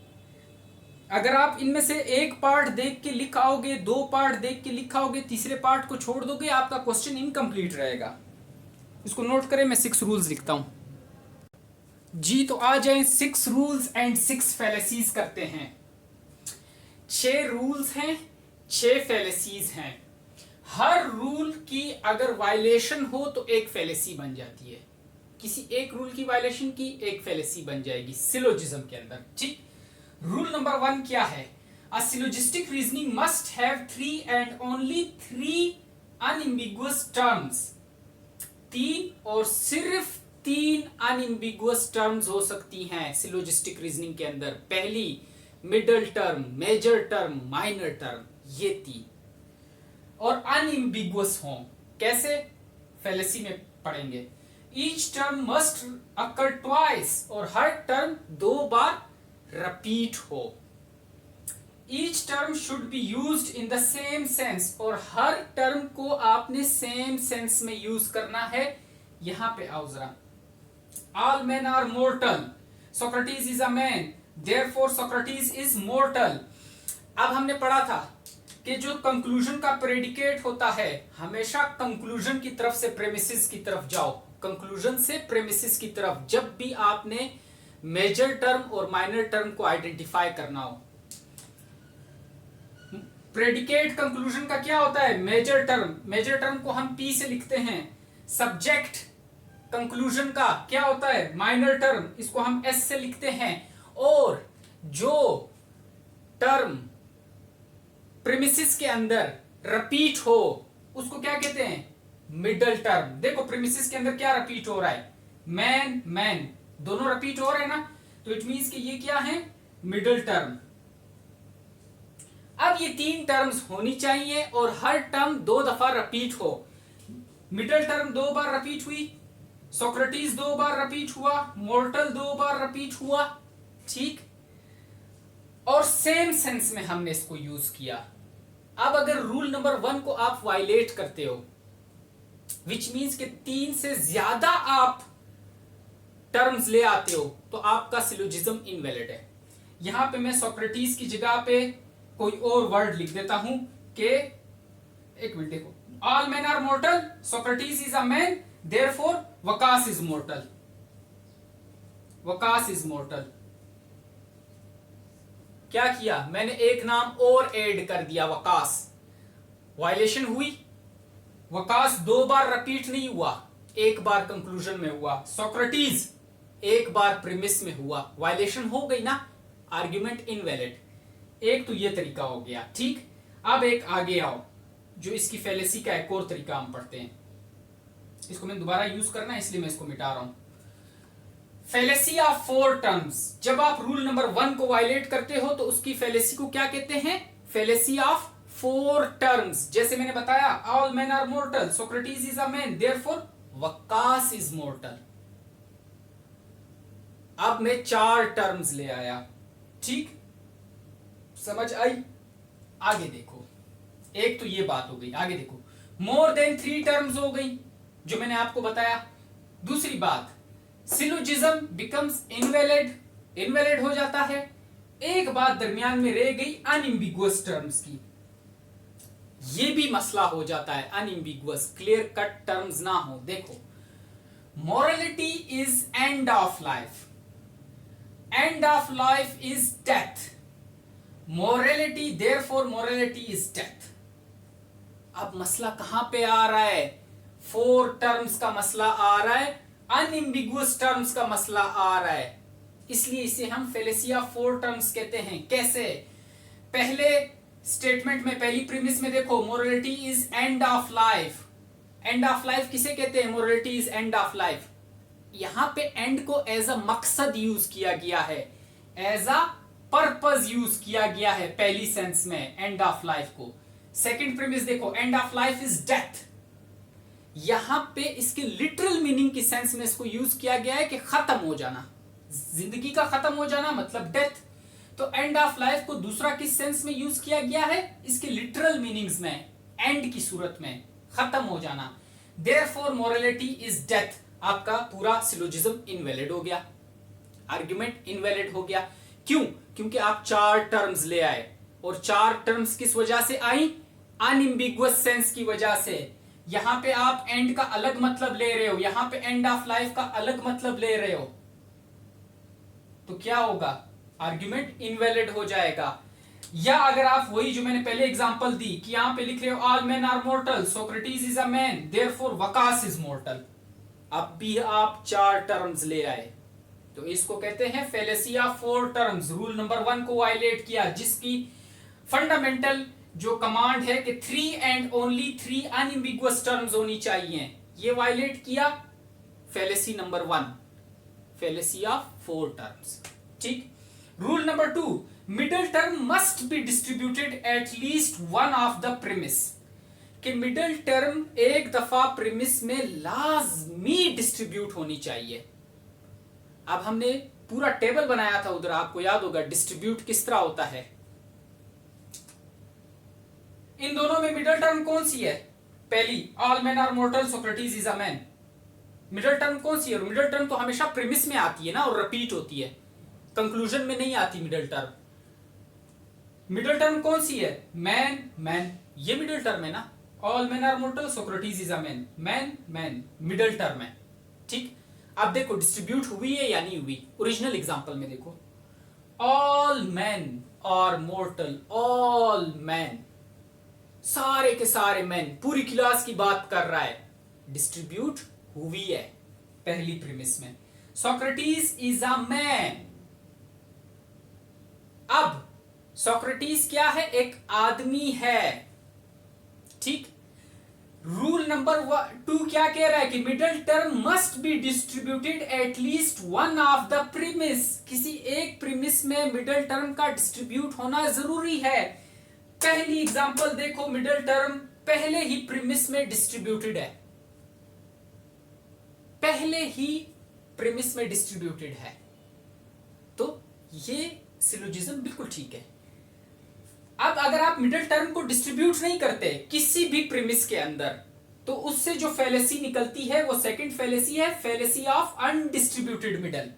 अगर आप इनमें से एक पार्ट देख के लिखाओगे, 2 पार्ट देख के लिखाओगे, तीसरे पार्ट को छोड़ दोगे, आपका क्वेश्चन इनकम्प्लीट रहेगा। इसको नोट करें, मैं 6 रूल्स लिखता हूं जी। तो आ जाए 6 रूल्स एंड 6 फैलेसीज करते हैं। 6 रूल्स हैं, 6 फैलेसीज हैं। हर रूल की अगर वायलेशन हो तो एक फैलेसी बन जाती है। किसी एक रूल की वायलेशन की एक फैलेसी बन जाएगी सिलोजिज्म के अंदर। ठीक, रूल नंबर 1 क्या है? A syllogistic reasoning must have 3 and only 3 unambiguous terms. 3 और सिर्फ 3 अनएम्बिगुअस टर्म्स हो सकती हैं सिलोजिस्टिक रीजनिंग के अंदर। पहली middle term, major term, minor term, ये 3 और अनएम्बिगुअस हों। कैसे? फैलेसी में पढ़ेंगे। Each term must occur twice, और हर टर्म 2 बार रिपीट हो। Each term should be used in the same sense, और हर टर्म को आपने सेम सेंस में यूज करना है। यहां पे आओ जरा। All men are mortal, Socrates is a man, therefore Socrates is mortal. अब हमने पढ़ा था कि जो कंक्लूजन का प्रेडिकेट होता है, हमेशा कंक्लूजन की तरफ से प्रेमिसिस की तरफ जाओ। कंक्लूजन से प्रेमिसिस की तरफ जब भी आपने मेजर टर्म और माइनर टर्म को आइडेंटिफाई करना हो। प्रेडिकेट कंक्लूजन का क्या होता है? Major term. मेजर टर्म को हम पी से लिखते हैं। सब्जेक्ट कंक्लूजन का क्या होता है? माइनर टर्म, इसको हम एस से लिखते हैं। और जो टर्म प्रीमिसिस के अंदर रिपीट हो उसको क्या कहते हैं? Middle term. देखो प्रीमिसिस के अंदर क्या रिपीट हो रहा है? मैन, मैन, दोनों रिपीट हो रहे हैं ना, तो इट मींस कि ये क्या है? Middle term. अब ये 3 टर्म्स होनी चाहिए और हर टर्म 2 दफा रिपीट हो। मिडल टर्म 2 बार रिपीट हुई, सोक्रेटिस 2 बार रिपीट हुआ, मोर्टल 2 बार रिपीट हुआ। ठीक, और सेम सेंस में हमने इसको यूज किया। अब अगर रूल नंबर 1 को आप वायलेट करते हो, विच मीन्स कि 3 से ज्यादा आप टर्म्स ले आते हो, तो आपका सिलोजिज्म इनवैलिड है। यहां पे मैं सोक्रेटिस की जगह पे कोई और वर्ड लिख देता हूं कि, एक मिनट देखो, all man are mortal, Socrates is a man, therefore Waqas is mortal. Waqas is mortal. क्या किया मैंने? एक नाम और ऐड कर दिया, वकास। वायलेशन हुई। वकास 2 बार रिपीट नहीं हुआ, 1 बार कंक्लूजन में हुआ। सोक्रेटिस 1 बार प्रीमिस में हुआ। वायलेशन हो गई ना, आर्ग्यूमेंट इनवैलिड। एक तो ये तरीका हो गया। ठीक, अब एक आगे आओ, जो इसकी फैलेसी का एक और तरीका हम पढ़ते हैं। इसको मैं दोबारा यूज करना है इसलिए मैं इसको मिटा रहा हूं। Fallacy of 4 terms. जब आप रूल नंबर 1 को वायलेट करते हो तो उसकी फैलेसी को क्या कहते हैं? Fallacy of 4 terms. जैसे मैंने बताया, all man are mortal, Socrates is a man, therefore Waqas is mortal. अब मैं 4 टर्म्स ले आया। ठीक, समझ आई? आगे देखो, एक तो ये बात हो गई। आगे देखो, मोर देन 3 टर्म्स हो गई, जो मैंने आपको बताया। दूसरी बात, सिलोजिज्म बिकम्स इनवैलिड, इनवैलिड हो जाता है। एक बात दरमियान में रह गई अनएम्बिगुअस टर्म्स की। ये भी मसला हो जाता है, अनएम्बिगुअस, क्लियर कट टर्म्स ना हो। देखो, morality is end of life, end of life is death. Morality, therefore morality is death. अब मसला कहां पे आ रहा है? 4 टर्म्स का मसला आ रहा है, अनएम्बिगुअस टर्म्स का मसला आ रहा है। इसलिए इसे हम फैलेसी ऑफ 4 टर्म्स कहते हैं। कैसे? पहले स्टेटमेंट में, पहली प्रीमिस में देखो, morality is end of life. End of life किसे कहते हैं? Morality is end of life. यहां पे एंड को एज अ मकसद यूज किया गया है, एज अ पर्पज यूज किया गया है पहली सेंस में एंड ऑफ लाइफ को। सेकंड प्रीमिस देखो, end of life is death. यहां पे इसके लिटरल मीनिंग की सेंस में इसको यूज किया गया है कि खत्म हो जाना, जिंदगी का खत्म हो जाना मतलब डेथ। तो एंड ऑफ लाइफ को दूसरा किस सेंस में यूज किया गया है, इसके लिटरल मीनिंग्स में, एंड की सूरत में, खत्म हो जाना। Therefore morality is death. आपका पूरा सिलोजिज्म इनवैलिड हो गया, आर्ग्यूमेंट इनवैलिड हो गया। क्यों? क्योंकि आप 4 टर्म्स ले आए, और 4 टर्म्स किस वजह से आई, अनएम्बिगुअस सेंस की वजह से। यहां पे आप एंड का अलग मतलब ले रहे हो, यहां पे एंड ऑफ लाइफ का अलग मतलब ले रहे हो, तो क्या होगा, आर्ग्यूमेंट इनवैलिड हो जाएगा। या अगर आप वही जो मैंने पहले एग्जांपल दी कि यहां पे लिख रहे हो all man are mortal, Socrates is a man, therefore Waqas is mortal. अब भी आप 4 टर्म्स ले आए, तो इसको कहते हैं fallacy of 4 terms. Rule number 1 को वायलेट किया, जिसकी फंडामेंटल जो कमांड है कि 3 एंड ओनली 3 अनएम्बिगुअस टर्म्स होनी चाहिए, ये वायलेट किया। Fallacy number 1, fallacy of 4 terms. ठीक। Rule number 2, middle term must be distributed at least one of the premise, कि मिडल टर्म एक दफा प्रीमिस में लाजमी डिस्ट्रीब्यूट होनी चाहिए। अब हमने पूरा टेबल बनाया था उधर, आपको याद होगा डिस्ट्रीब्यूट किस तरह होता है। इन दोनों में मिडल टर्म कौन सी है, पहली all man are mortal, Socrates is a man. Middle term कौन सी है, मिडल टर्म तो हमेशा प्रीमिस में आती है ना, और रिपीट होती है, कंक्लूजन में नहीं आती मिडल टर्म। मिडल टर्म कौन सी है, मैन मैन, ये मिडल टर्म है ना, all man are mortal, Socrates is a man, man man middle term है। ठीक। अब देखो डिस्ट्रीब्यूट हुई है या नहीं हुई, ओरिजिनल एग्जांपल में देखो, all man are mortal, all man, सारे के सारे मैन, पूरी क्लास की बात कर रहा है, डिस्ट्रीब्यूट हुई है पहली प्रीमिस में। सोक्रेटिस इज अ मैन, अब सोक्रेटिस क्या है, एक आदमी है। ठीक। रूल नंबर 2 क्या कह रहा है कि middle term must be distributed at least one of the premise, किसी एक प्रीमिस में मिडल टर्म का डिस्ट्रीब्यूट होना जरूरी है। पहली एग्जांपल देखो, मिडल टर्म पहले ही प्रीमिस में डिस्ट्रीब्यूटेड है, पहले ही प्रीमिस में डिस्ट्रीब्यूटेड है, तो ये सिलोजिज्म बिल्कुल ठीक है। अब अगर आप मिडल टर्म को डिस्ट्रीब्यूट नहीं करते किसी भी प्रीमिस के अंदर, तो उससे जो फेलेसी निकलती है वो सेकंड फेलेसी है, फेलेसी ऑफ अनडिस्ट्रीब्यूटेड मिडल।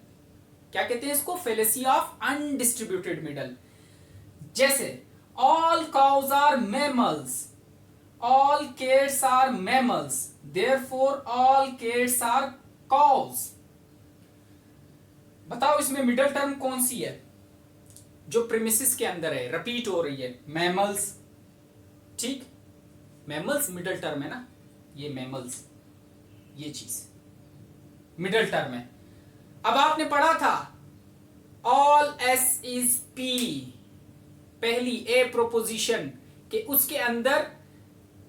क्या कहते हैं इसको, फेलेसी ऑफ अनडिस्ट्रीब्यूटेड मिडल। जैसे all cows are mammals, all cats are mammals, therefore all cats are cows. बताओ इसमें मिडल टर्म कौन सी है जो प्रीमिसेस के अंदर है, रिपीट हो रही है, मैमल्स। ठीक, मैमल्स मिडल टर्म है ना, ये मैमल्स, ये चीज मिडल टर्म है। अब आपने पढ़ा था ऑल एस इज पी, पहली ए प्रोपोजिशन के उसके अंदर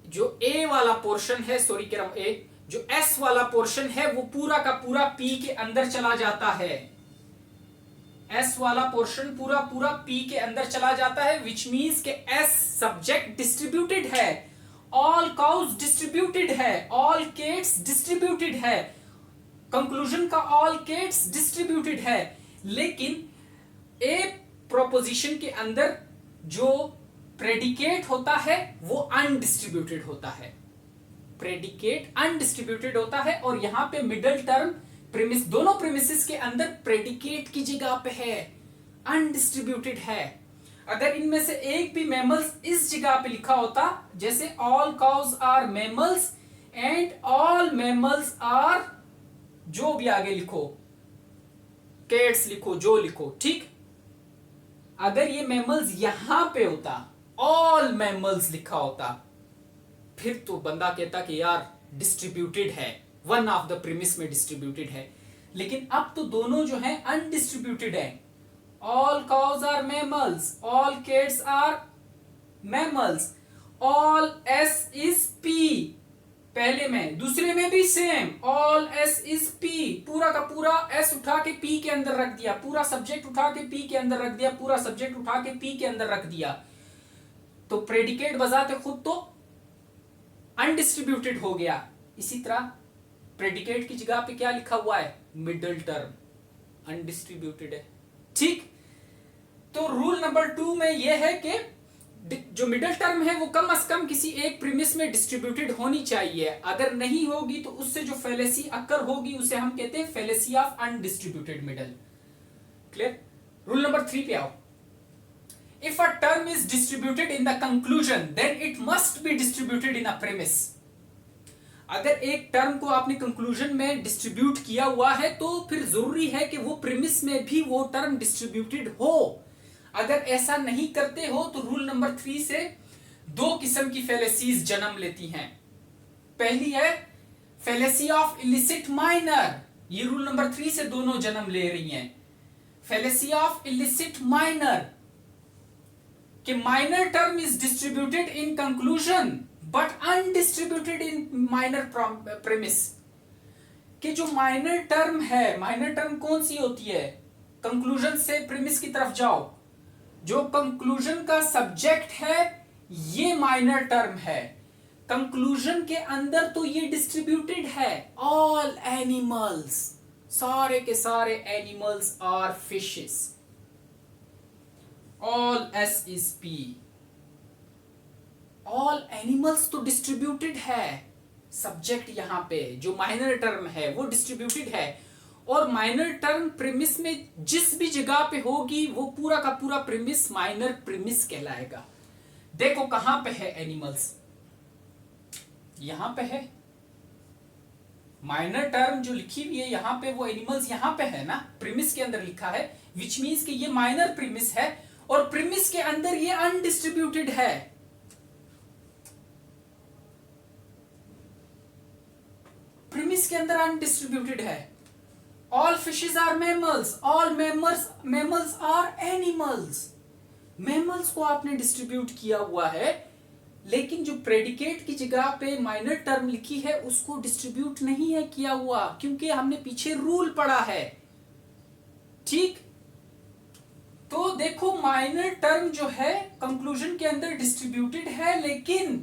जो ए वाला पोर्शन है, सॉरी कह रहा हूं ए, जो एस वाला पोर्शन है वो पूरा का पूरा पी के अंदर चला जाता है, एस वाला पोर्शन पूरा पूरा पी के अंदर चला जाता है, विच मीन्स के एस सब्जेक्ट डिस्ट्रीब्यूटेड है, ऑल काउज डिस्ट्रीब्यूटेड है, ऑल केट्स डिस्ट्रीब्यूटेड है, कंक्लूजन का ऑल केट्स डिस्ट्रीब्यूटेड है। लेकिन ए प्रोपोजिशन के अंदर जो प्रेडिकेट होता है वो अनडिस्ट्रीब्यूटेड होता है, प्रेडिकेट अनडिस्ट्रीब्यूटेड होता है, और यहां पे मिडल टर्म प्रीमिस, दोनों प्रीमिसेस के अंदर प्रेडिकेट की जगह पे है, अनडिस्ट्रीब्यूटेड है। अगर इनमें से एक भी मैमल्स इस जगह पे लिखा होता, जैसे all cows are mammals and all mammals are, जो भी आगे लिखो, कैट्स लिखो, जो लिखो, ठीक। अगर ये मैमल्स यहां पे होता, ऑल मैमल्स लिखा होता, फिर तो बंदा कहता कि यार डिस्ट्रीब्यूटेड है, वन ऑफ द प्रीमिस में डिस्ट्रीब्यूटेड है। लेकिन अब तो दोनों जो है अनडिस्ट्रीब्यूटेड है, all cows are mammals, all cats are mammals, all S is P, पहले में, दूसरे में भी same, all S is P, पूरा का पूरा एस उठा के पी के अंदर रख दिया, पूरा सब्जेक्ट उठा के पी के अंदर रख दिया, पूरा सब्जेक्ट उठा के पी के अंदर रख दिया, तो प्रेडिकेट बजाते खुद तो अनडिस्ट्रीब्यूटेड हो गया। इसी तरह प्रेडिकेट की जगह पे क्या लिखा हुआ है, मिडल टर्म, अनडिस्ट्रीब्यूटेड है। ठीक, तो रूल नंबर 2 में यह है कि जो मिडिल टर्म है वो कम से कम किसी एक प्रीमिस में डिस्ट्रीब्यूटेड होनी चाहिए, अगर नहीं होगी तो उससे जो फेलेसी अकर होगी उसे हम कहते हैं fallacy of undistributed middle. Clear? Rule number 3 पे आओ। If a term is distributed in the conclusion then it must be distributed in a premise. अगर एक टर्म को आपने कंक्लूजन में डिस्ट्रीब्यूट किया हुआ है तो फिर जरूरी है कि वो प्रीमिस में भी वो टर्म डिस्ट्रीब्यूटेड हो। अगर ऐसा नहीं करते हो तो रूल नंबर 3 से 2 किस्म की फेलेसीज जन्म लेती हैं। पहली है फेलेसी ऑफ इलिसिट माइनर, ये रूल नंबर 3 से दोनों जन्म ले रही हैं। फेलेसी ऑफ इलिसिट माइनर कि minor term is distributed in conclusion but undistributed in minor premise. कि जो माइनर टर्म है, माइनर टर्म कौन सी होती है, कंक्लूजन से प्रेमिस की तरफ जाओ, जो कंक्लूजन का सब्जेक्ट है ये माइनर टर्म है, कंक्लूजन के अंदर तो ये डिस्ट्रीब्यूटेड है। ऑल एनिमल्स, सारे के सारे animals are fishes, all S is P, all animals तो डिस्ट्रीब्यूटेड है, सब्जेक्ट यहां पे जो माइनर टर्म है वो डिस्ट्रीब्यूटेड है, और माइनर टर्म प्रीमिस में जिस भी जगह पे होगी वो पूरा का पूरा प्रीमिस माइनर प्रीमिस कहलाएगा। देखो कहां पे है एनिमल्स, यहां पे है माइनर टर्म जो लिखी हुई है, यहां पे वो एनिमल्स यहां पे है ना, प्रीमिस के अंदर लिखा है, विच मींस कि ये माइनर प्रीमिस है और प्रीमिस के अंदर ये अनडिस्ट्रीब्यूटेड है। प्रीमिस के अंदर अनडिस्ट्रीब्यूटेड है। All fishes are mammals, all mammals are animals. Mammals को आपने डिस्ट्रीब्यूट किया हुआ है, लेकिन जो प्रेडिकेट की जगह पे माइनर टर्म लिखी है उसको डिस्ट्रीब्यूट नहीं है किया हुआ, क्योंकि हमने पीछे रूल पढ़ा है। ठीक, तो देखो माइनर टर्म जो है कंक्लूजन के अंदर डिस्ट्रीब्यूटेड है लेकिन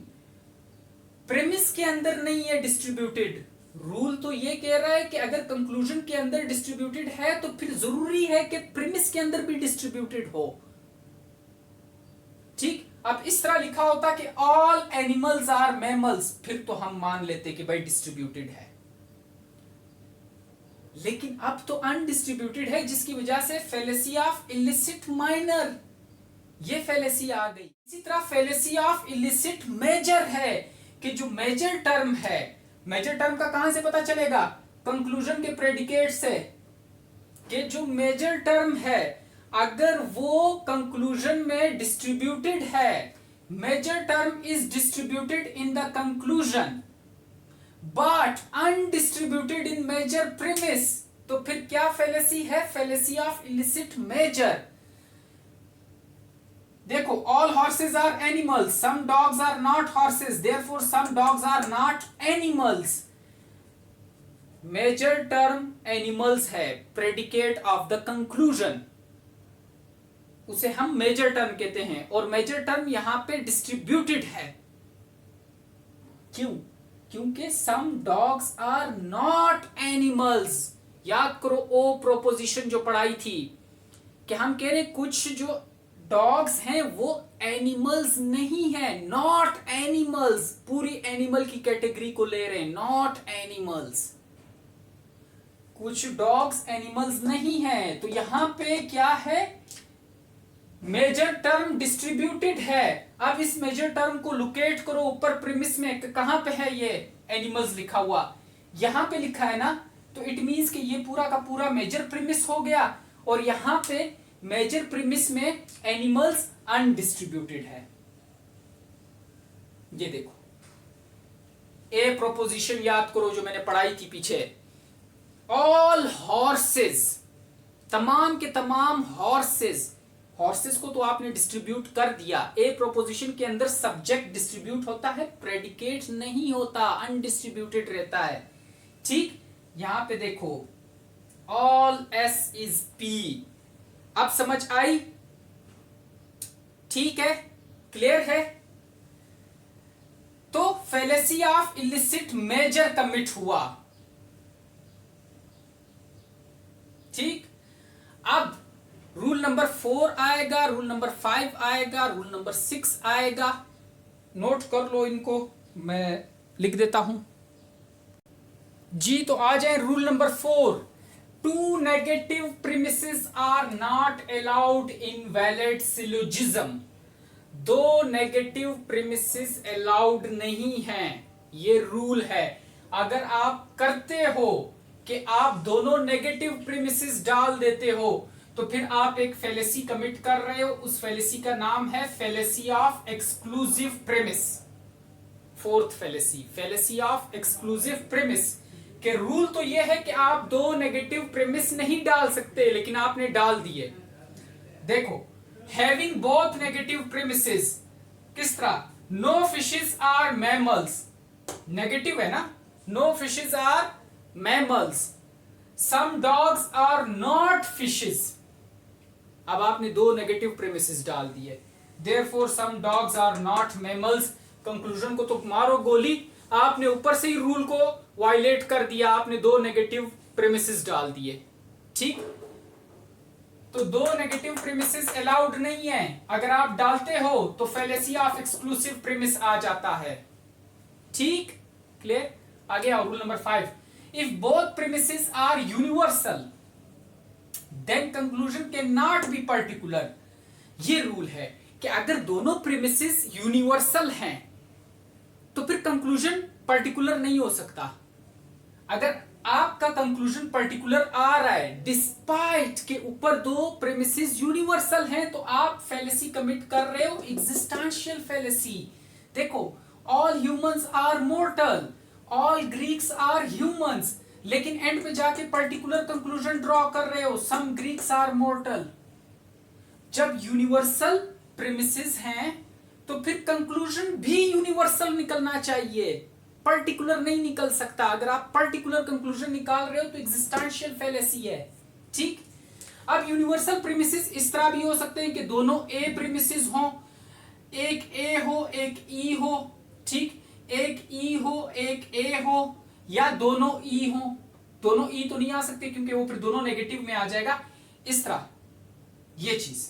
प्रेमिस के अंदर नहीं है डिस्ट्रीब्यूटेड। रूल तो ये कह रहा है कि अगर कंक्लूजन के अंदर डिस्ट्रीब्यूटेड है तो फिर जरूरी है कि प्रीमिस के अंदर भी डिस्ट्रीब्यूटेड हो। ठीक, अब इस तरह लिखा होता कि ऑल एनिमल्स आर मैमल्स, फिर तो हम मान लेते कि भाई डिस्ट्रीब्यूटेड है, लेकिन अब तो अनडिस्ट्रीब्यूटेड है, जिसकी वजह से फेलेसी ऑफ इलिसिट माइनर, ये फेलेसी आ गई। इसी तरह फेलेसी ऑफ इलिसिट मेजर है कि जो मेजर टर्म है, मेजर टर्म का कहां से पता चलेगा, कंक्लूजन के प्रेडिकेट से, कि जो मेजर टर्म है अगर वो कंक्लूजन में डिस्ट्रीब्यूटेड है, major term is distributed in the conclusion but undistributed in major premise, तो फिर क्या फेलेसी है, फेलेसी ऑफ इलिसिट मेजर। देखो all horses are animals, some dogs are not horses, therefore some dogs are not animals. Major term animals है, predicate of the conclusion, उसे हम major term कहते हैं, और मेजर टर्म यहां पे डिस्ट्रीब्यूटेड है। क्यों? क्योंकि some dogs are not animals. याद करो ओ प्रोपोजिशन जो पढ़ाई थी कि हम कह रहे कुछ जो डॉग्स हैं वो एनिमल्स नहीं है, नॉट एनिमल्स, पूरी एनिमल की कैटेगरी को ले रहे हैं, नॉट एनिमल्स। कुछ डॉग्स एनिमल्स नहीं है, तो यहां पे क्या है, मेजर टर्म डिस्ट्रीब्यूटेड है। अब इस मेजर टर्म को लोकेट करो ऊपर प्रीमिस में, कहां पे है ये एनिमल्स लिखा हुआ, यहां पे लिखा है ना, तो इट मींस कि ये पूरा का पूरा मेजर प्रीमिस हो गया, और यहां पे मेजर प्रीमिस में एनिमल्स अनडिस्ट्रीब्यूटेड है। ये देखो ए प्रोपोजिशन याद करो जो मैंने पढ़ाई थी पीछे, ऑल हॉर्सेस, तमाम के तमाम हॉर्सेस हॉर्सेस को तो आपने डिस्ट्रीब्यूट कर दिया। ए प्रोपोजिशन के अंदर सब्जेक्ट डिस्ट्रीब्यूट होता है, प्रेडिकेट नहीं होता, अनडिस्ट्रीब्यूटेड रहता है। ठीक, यहां पे देखो ऑल एस इज पी। अब समझ आई? ठीक है, क्लियर है? तो fallacy of illicit major commit हुआ। ठीक, अब रूल नंबर 4 आएगा, रूल नंबर 5 आएगा, रूल नंबर 6 आएगा। नोट कर लो इनको, मैं लिख देता हूं जी। तो आ जाए rule number 4। 2 negative premises are not allowed in valid syllogism. 2 negative premises allowed नहीं है, ये रूल है। अगर आप करते हो कि आप दोनों नेगेटिव प्रीमिसेस डाल देते हो तो फिर आप एक फेलेसी कमिट कर रहे हो। उस फेलेसी का नाम है fallacy of exclusive premise. Fourth fallacy, fallacy of exclusive premise के रूल तो यह है कि आप 2 नेगेटिव प्रीमिस नहीं डाल सकते, लेकिन आपने डाल दिए। देखो, हैविंग बोथ नेगेटिव प्रीमिसेस, किस तरह? No fishes are mammals, negative है ना, no fishes are mammals, some dogs are not fishes. अब आपने 2 नेगेटिव प्रीमिसेस डाल दिए, therefore some dogs are not mammals. Conclusion को तो मारो गोली, आपने ऊपर से ही रूल को वायलेट कर दिया, आपने 2 नेगेटिव प्रीमिसेस डाल दिए। ठीक, तो 2 नेगेटिव प्रीमिसेस अलाउड नहीं है। अगर आप डालते हो तो फेलेसी ऑफ एक्सक्लूसिव प्रीमिस आ जाता है। ठीक, क्लियर? आगे आओ, rule number 5। If both premises are universal then conclusion can not be particular. ये रूल है कि अगर दोनों प्रीमिसेस यूनिवर्सल हैं तो फिर कंक्लूजन पर्टिकुलर नहीं हो सकता। अगर आपका कंक्लूजन पर्टिकुलर आ रहा है डिस्पाइट के ऊपर 2 प्रीमिसेस यूनिवर्सल हैं, तो आप फेलेसी कमिट कर रहे हो, एग्जिस्टेंशियल फेलेसी। देखो, all humans are mortal, all Greeks are humans, लेकिन एंड पे जाके पर्टिकुलर कंक्लूजन ड्रॉ कर रहे हो, सम ग्रीक्स आर मोर्टल। जब यूनिवर्सल प्रीमिसेस हैं तो फिर कंक्लूजन भी यूनिवर्सल निकलना चाहिए, पर्टिकुलर नहीं निकल सकता। अगर आप पर्टिकुलर कंक्लूजन निकाल रहे हो तो एग्जिस्टेंशियल फेलेसी है। ठीक, अब यूनिवर्सल प्रीमिसेस इस तरह भी हो सकते हैं कि दोनों ए प्रीमिसेस हो, एक ए हो एक ई हो। ठीक, एक ई हो एक ए हो, या दोनों ई हो। दोनों ई तो नहीं आ सकते क्योंकि वो फिर दोनों नेगेटिव में आ जाएगा। इस तरह ये चीज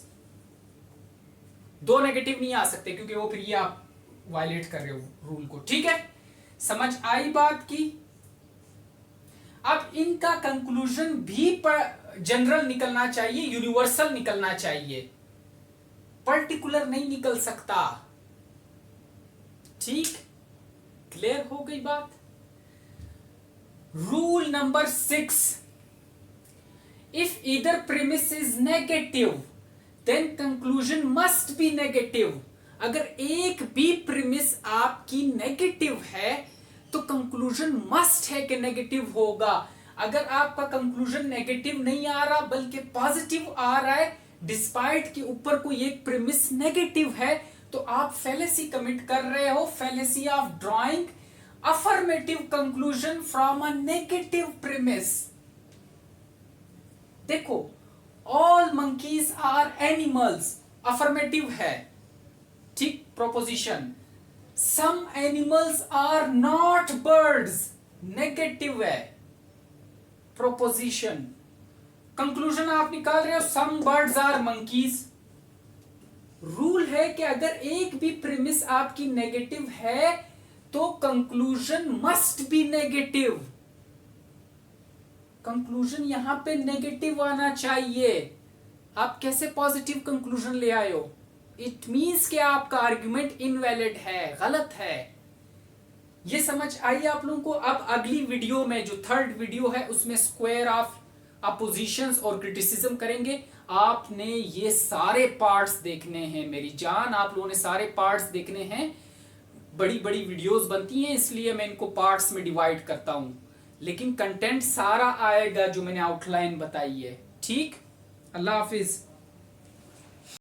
2 नेगेटिव नहीं आ सकते क्योंकि वो फिर ये आप वायलेट कर रहे हो रूल को। ठीक है, समझ आई बात की? अब इनका कंक्लूजन भी जनरल निकलना चाहिए, यूनिवर्सल निकलना चाहिए, पर्टिकुलर नहीं निकल सकता। ठीक, क्लियर हो गई बात? Rule number 6, if either premise is negative then conclusion must be negative. अगर एक भी प्रीमिस आपकी नेगेटिव है तो कंक्लूजन मस्ट है कि नेगेटिव होगा। अगर आपका कंक्लूजन नेगेटिव नहीं आ रहा बल्कि पॉजिटिव आ रहा है, डिस्पाइट के ऊपर कोई एक प्रीमिस नेगेटिव है, तो आप फेलेसी कमिट कर रहे हो, fallacy of drawing affirmative conclusion from a negative premise. देखो, all monkeys are animals, affirmative है। ठीक, proposition. Some animals are not birds, negative है, प्रोपोजिशन। कंक्लूजन आप निकाल रहे हो some birds are monkeys. Rule है कि अगर एक भी प्रीमिस आपकी नेगेटिव है तो conclusion must be negative. Conclusion यहां पे नेगेटिव आना चाहिए। आप कैसे पॉजिटिव कंक्लूजन ले आए हो? इट मीन्स कि आपका आर्ग्यूमेंट इनवैलिड है, गलत है। ये समझ आई आप लोगों को? अब अगली वीडियो में जो 3rd वीडियो है उसमें स्क्वायर ऑफ अपोजिशंस और क्रिटिसिज्म करेंगे। आपने ये सारे पार्ट्स देखने हैं मेरी जान, आप लोगों ने सारे पार्ट्स देखने हैं। बड़ी बड़ी वीडियोस बनती हैं इसलिए मैं इनको पार्ट्स में डिवाइड करता हूं, लेकिन कंटेंट सारा आएगा जो मैंने आउटलाइन बताई है। ठीक, अल्लाह हाफिज।